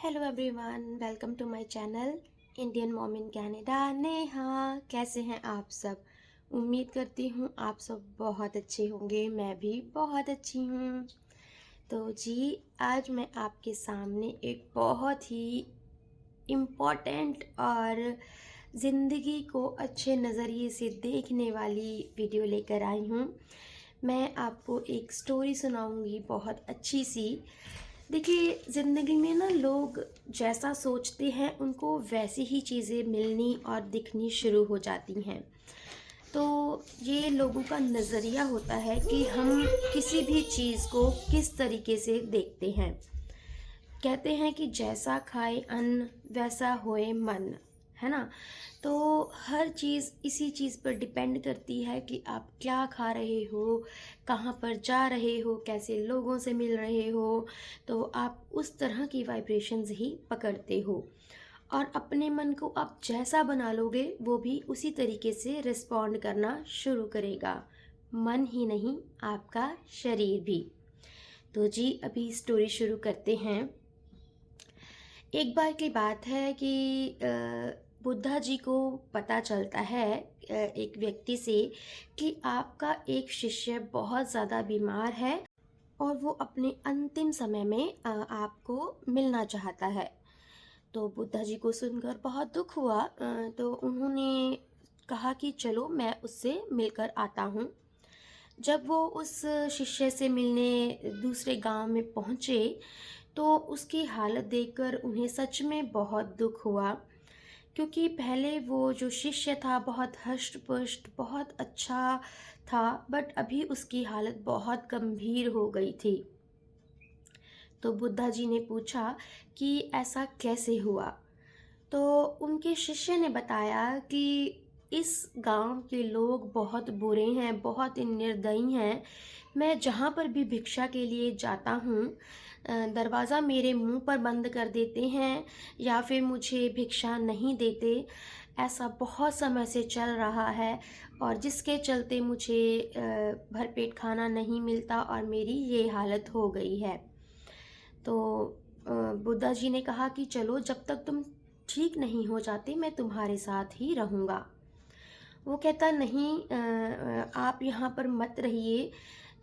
Hello everyone, welcome to my channel Indian mom in Canada. Neha, कैसे हैं आप सब? उम्मीद करती हूँ आप सब बहुत अच्छे होंगे। मैं भी बहुत अच्छी हूँ। तो जी, आज मैं आपके सामने एक बहुत ही इम्पोर्टेंट और ज़िंदगी को अच्छे नज़रिए से देखने वाली वीडियो लेकर आई हूँ। मैं आपको एक स्टोरी सुनाऊंगी बहुत अच्छी सी। देखिए, ज़िंदगी में ना लोग जैसा सोचते हैं उनको वैसी ही चीज़ें मिलनी और दिखनी शुरू हो जाती हैं। तो ये लोगों का नज़रिया होता है कि हम किसी भी चीज़ को किस तरीके से देखते हैं। कहते हैं कि जैसा खाए अन्न वैसा होए मन, है ना? तो हर चीज़ इसी चीज़ पर डिपेंड करती है कि आप क्या खा रहे हो, कहाँ पर जा रहे हो, कैसे लोगों से मिल रहे हो। तो आप उस तरह की वाइब्रेशंस ही पकड़ते हो और अपने मन को आप जैसा बना लोगे वो भी उसी तरीके से रिस्पॉन्ड करना शुरू करेगा। मन ही नहीं, आपका शरीर भी। तो जी, अभी स्टोरी शुरू करते हैं। एक बार की बात है कि बुद्धा जी को पता चलता है एक व्यक्ति से कि आपका एक शिष्य बहुत ज़्यादा बीमार है और वो अपने अंतिम समय में आपको मिलना चाहता है। तो बुद्धा जी को सुनकर बहुत दुख हुआ। तो उन्होंने कहा कि चलो मैं उससे मिलकर आता हूँ। जब वो उस शिष्य से मिलने दूसरे गांव में पहुँचे तो उसकी हालत देखकर उन्हें सच में बहुत दुख हुआ, क्योंकि पहले वो जो शिष्य था बहुत हष्ट-पुष्ट, बहुत अच्छा था, बट अभी उसकी हालत बहुत गंभीर हो गई थी। तो बुद्धा जी ने पूछा कि ऐसा कैसे हुआ? तो उनके शिष्य ने बताया कि इस गांव के लोग बहुत बुरे हैं, बहुत ही निर्दयी हैं। मैं जहाँ पर भी भिक्षा के लिए जाता हूँ, दरवाज़ा मेरे मुंह पर बंद कर देते हैं या फिर मुझे भिक्षा नहीं देते। ऐसा बहुत समय से चल रहा है और जिसके चलते मुझे भरपेट खाना नहीं मिलता और मेरी ये हालत हो गई है। तो बुद्धा जी ने कहा कि चलो, जब तक तुम ठीक नहीं हो जाते मैं तुम्हारे साथ ही रहूँगा। वो कहता नहीं, आप यहाँ पर मत रहिए।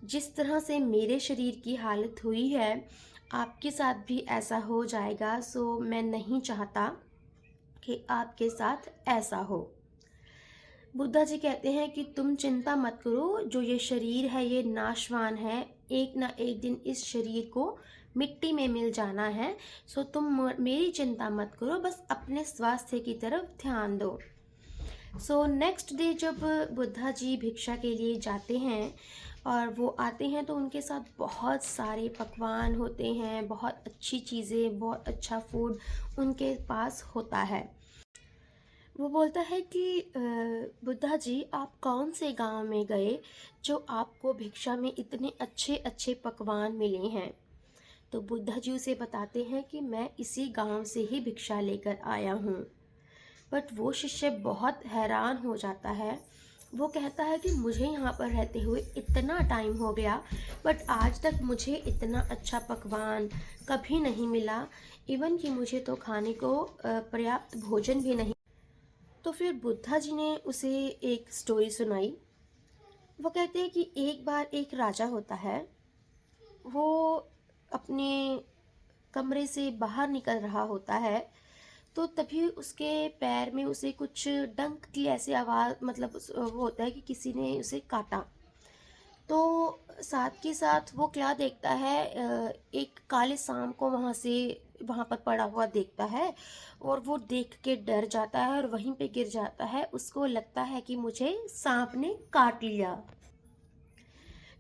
जिस तरह से मेरे शरीर की हालत हुई है आपके साथ भी ऐसा हो जाएगा, सो मैं नहीं चाहता कि आपके साथ ऐसा हो। बुद्धा जी कहते हैं कि तुम चिंता मत करो, जो ये शरीर है ये नाशवान है, एक ना एक दिन इस शरीर को मिट्टी में मिल जाना है। सो तुम मेरी चिंता मत करो, बस अपने स्वास्थ्य की तरफ ध्यान दो। सो नेक्स्ट डे जब बुद्धा जी भिक्षा के लिए जाते हैं और वो आते हैं तो उनके साथ बहुत सारे पकवान होते हैं, बहुत अच्छी चीज़ें, बहुत अच्छा फूड उनके पास होता है। वो बोलता है कि बुद्धा जी, आप कौन से गांव में गए जो आपको भिक्षा में इतने अच्छे अच्छे पकवान मिले हैं? तो बुद्धा जी उसे बताते हैं कि मैं इसी गांव से ही भिक्षा लेकर आया हूँ। बट वो शिष्य बहुत हैरान हो जाता है। वो कहता है कि मुझे यहाँ पर रहते हुए इतना टाइम हो गया, बट आज तक मुझे इतना अच्छा पकवान कभी नहीं मिला। इवन कि मुझे तो खाने को पर्याप्त भोजन भी नहीं। तो फिर बुद्धा जी ने उसे एक स्टोरी सुनाई। वो कहते हैं कि एक बार एक राजा होता है। वो अपने कमरे से बाहर निकल रहा होता है, तो तभी उसके पैर में उसे कुछ डंक की ऐसी आवाज़, मतलब वो होता है कि किसी ने उसे काटा। तो साथ के साथ वो क्या देखता है, एक काले सांप को वहाँ पर पड़ा हुआ देखता है और वो देख के डर जाता है और वहीं पे गिर जाता है। उसको लगता है कि मुझे सांप ने काट लिया।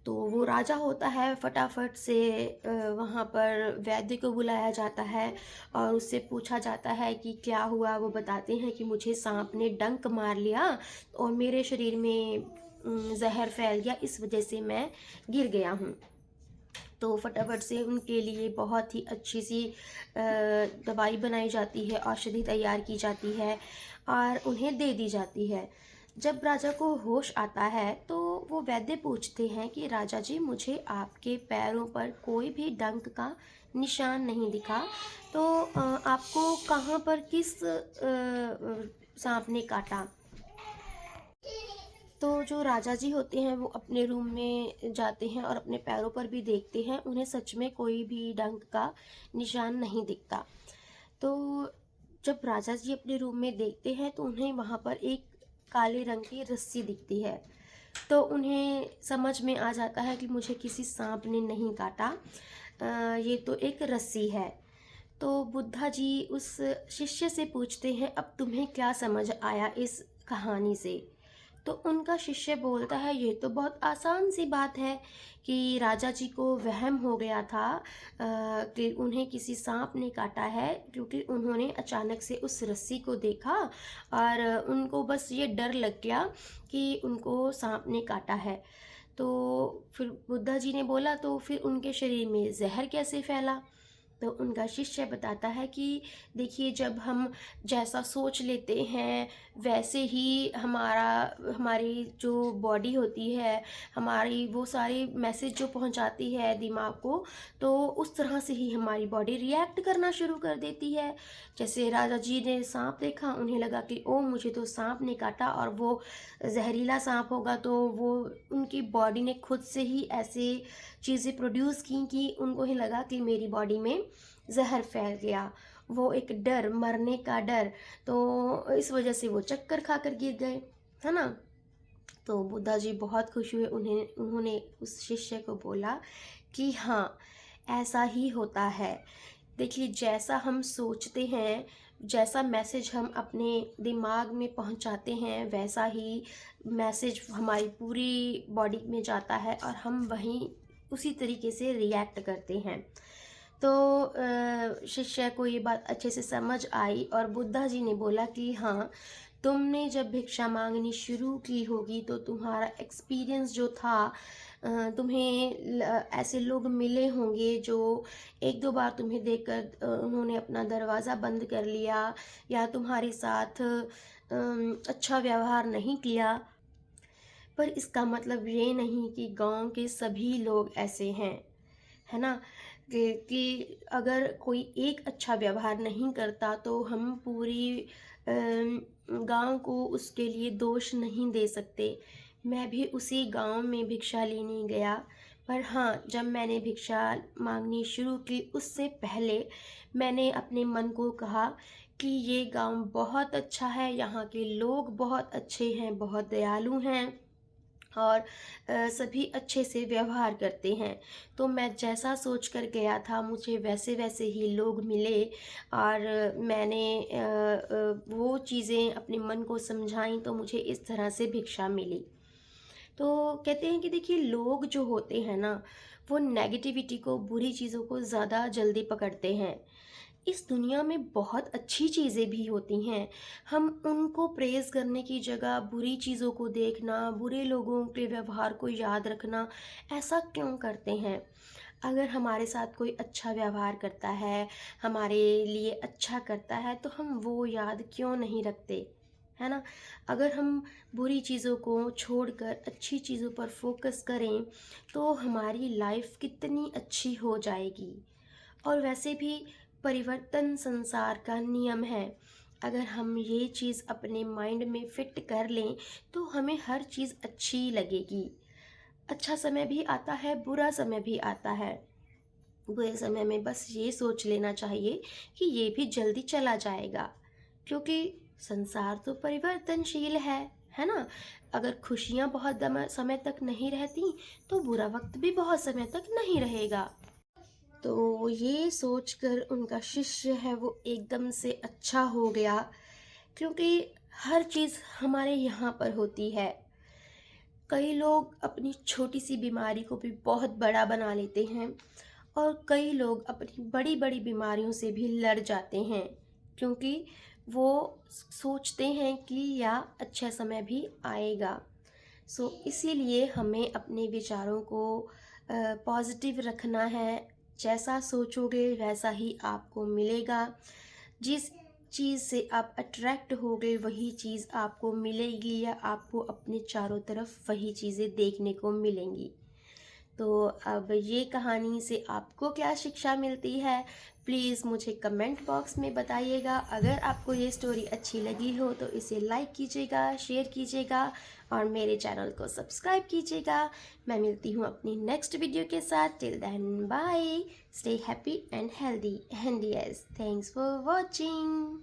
तो वो राजा होता है, फटाफट से वहाँ पर वैद्य को बुलाया जाता है और उससे पूछा जाता है कि क्या हुआ। वो बताते हैं कि मुझे सांप ने डंक मार लिया और मेरे शरीर में जहर फैल गया, इस वजह से मैं गिर गया हूँ। तो फटाफट से उनके लिए बहुत ही अच्छी सी दवाई बनाई जाती है, औषधि तैयार की जाती है और उन्हें दे दी जाती है। जब राजा को होश आता है तो वो वैद्य पूछते हैं कि राजा जी, मुझे आपके पैरों पर कोई भी डंक का निशान नहीं दिखा, तो आपको कहाँ पर किस सांप ने काटा? तो जो राजा जी होते हैं वो अपने रूम में जाते हैं और अपने पैरों पर भी देखते हैं, उन्हें सच में कोई भी डंक का निशान नहीं दिखता। तो जब राजा जी अपने रूम में देखते हैं तो उन्हें वहाँ पर एक काले रंग की रस्सी दिखती है। तो उन्हें समझ में आ जाता है कि मुझे किसी सांप ने नहीं काटा, ये तो एक रस्सी है। तो बुद्धा जी उस शिष्य से पूछते हैं, अब तुम्हें क्या समझ आया इस कहानी से? तो उनका शिष्य बोलता है, ये तो बहुत आसान सी बात है कि राजा जी को वहम हो गया था कि उन्हें किसी सांप ने काटा है, क्योंकि उन्होंने अचानक से उस रस्सी को देखा और उनको बस ये डर लग गया कि उनको सांप ने काटा है। तो फिर बुद्धा जी ने बोला, तो फिर उनके शरीर में जहर कैसे फैला? तो उनका शिष्य बताता है कि देखिए, जब हम जैसा सोच लेते हैं वैसे ही हमारी जो बॉडी होती है, हमारी वो सारी मैसेज जो पहुंचाती है दिमाग को, तो उस तरह से ही हमारी बॉडी रिएक्ट करना शुरू कर देती है। जैसे राजा जी ने सांप देखा, उन्हें लगा कि ओ मुझे तो सांप ने काटा और वो जहरीला सांप होगा, तो वो उनकी बॉडी ने खुद से ही ऐसे चीज़ें प्रोड्यूस की कि उनको ही लगा कि मेरी बॉडी में जहर फैल गया। वो एक डर, मरने का डर, तो इस वजह से वो चक्कर खाकर गिर गए, है ना? तो बुद्धा जी बहुत खुश हुए। उन्होंने उस शिष्य को बोला कि हाँ, ऐसा ही होता है। देखिए, जैसा हम सोचते हैं, जैसा मैसेज हम अपने दिमाग में पहुंचाते हैं, वैसा ही मैसेज हमारी पूरी बॉडी में जाता है और हम वहीं उसी तरीके से रिएक्ट करते हैं। तो शिष्य को ये बात अच्छे से समझ आई और बुद्धा जी ने बोला कि हाँ, तुमने जब भिक्षा मांगनी शुरू की होगी तो तुम्हारा एक्सपीरियंस जो था, तुम्हें ऐसे लोग मिले होंगे जो एक दो बार तुम्हें देखकर उन्होंने अपना दरवाज़ा बंद कर लिया या तुम्हारे साथ अच्छा व्यवहार नहीं किया। पर इसका मतलब ये नहीं कि गांव के सभी लोग ऐसे हैं, है ना? कि अगर कोई एक अच्छा व्यवहार नहीं करता तो हम पूरी गांव को उसके लिए दोष नहीं दे सकते। मैं भी उसी गांव में भिक्षा लेने गया, पर हाँ, जब मैंने भिक्षा मांगनी शुरू की उससे पहले मैंने अपने मन को कहा कि ये गांव बहुत अच्छा है, यहाँ के लोग बहुत अच्छे हैं, बहुत दयालु हैं और सभी अच्छे से व्यवहार करते हैं। तो मैं जैसा सोच कर गया था मुझे वैसे वैसे ही लोग मिले और मैंने वो चीज़ें अपने मन को समझाई तो मुझे इस तरह से भिक्षा मिली। तो कहते हैं कि देखिए, लोग जो होते हैं ना, वो नेगेटिविटी को, बुरी चीज़ों को ज़्यादा जल्दी पकड़ते हैं। इस दुनिया में बहुत अच्छी चीज़ें भी होती हैं, हम उनको प्रेज़ करने की जगह बुरी चीज़ों को देखना, बुरे लोगों के व्यवहार को याद रखना, ऐसा क्यों करते हैं? अगर हमारे साथ कोई अच्छा व्यवहार करता है, हमारे लिए अच्छा करता है, तो हम वो याद क्यों नहीं रखते, है ना? अगर हम बुरी चीज़ों को छोड़कर अच्छी चीज़ों पर फोकस करें, तो हमारी लाइफ कितनी अच्छी हो जाएगी। और वैसे भी परिवर्तन संसार का नियम है। अगर हम ये चीज़ अपने माइंड में फिट कर लें तो हमें हर चीज़ अच्छी लगेगी। अच्छा समय भी आता है, बुरा समय भी आता है। बुरे समय में बस ये सोच लेना चाहिए कि ये भी जल्दी चला जाएगा, क्योंकि संसार तो परिवर्तनशील है ना? अगर खुशियाँ बहुत समय तक नहीं रहती तो बुरा वक्त भी बहुत समय तक नहीं रहेगा। तो ये सोचकर उनका शिष्य है वो एकदम से अच्छा हो गया, क्योंकि हर चीज़ हमारे यहाँ पर होती है। कई लोग अपनी छोटी सी बीमारी को भी बहुत बड़ा बना लेते हैं और कई लोग अपनी बड़ी बड़ी बीमारियों से भी लड़ जाते हैं, क्योंकि वो सोचते हैं कि या अच्छा समय भी आएगा। इसीलिए हमें अपने विचारों को पॉजिटिव रखना है। जैसा सोचोगे वैसा ही आपको मिलेगा। जिस चीज़ से आप अट्रैक्ट होगे वही चीज़ आपको मिलेगी या आपको अपने चारों तरफ वही चीज़ें देखने को मिलेंगी। तो अब ये कहानी से आपको क्या शिक्षा मिलती है, प्लीज़ मुझे कमेंट बॉक्स में बताइएगा। अगर आपको ये स्टोरी अच्छी लगी हो तो इसे लाइक कीजिएगा, शेयर कीजिएगा और मेरे चैनल को सब्सक्राइब कीजिएगा। मैं मिलती हूँ अपनी नेक्स्ट वीडियो के साथ। Till then bye, stay happy and healthy and yes, thanks for watching.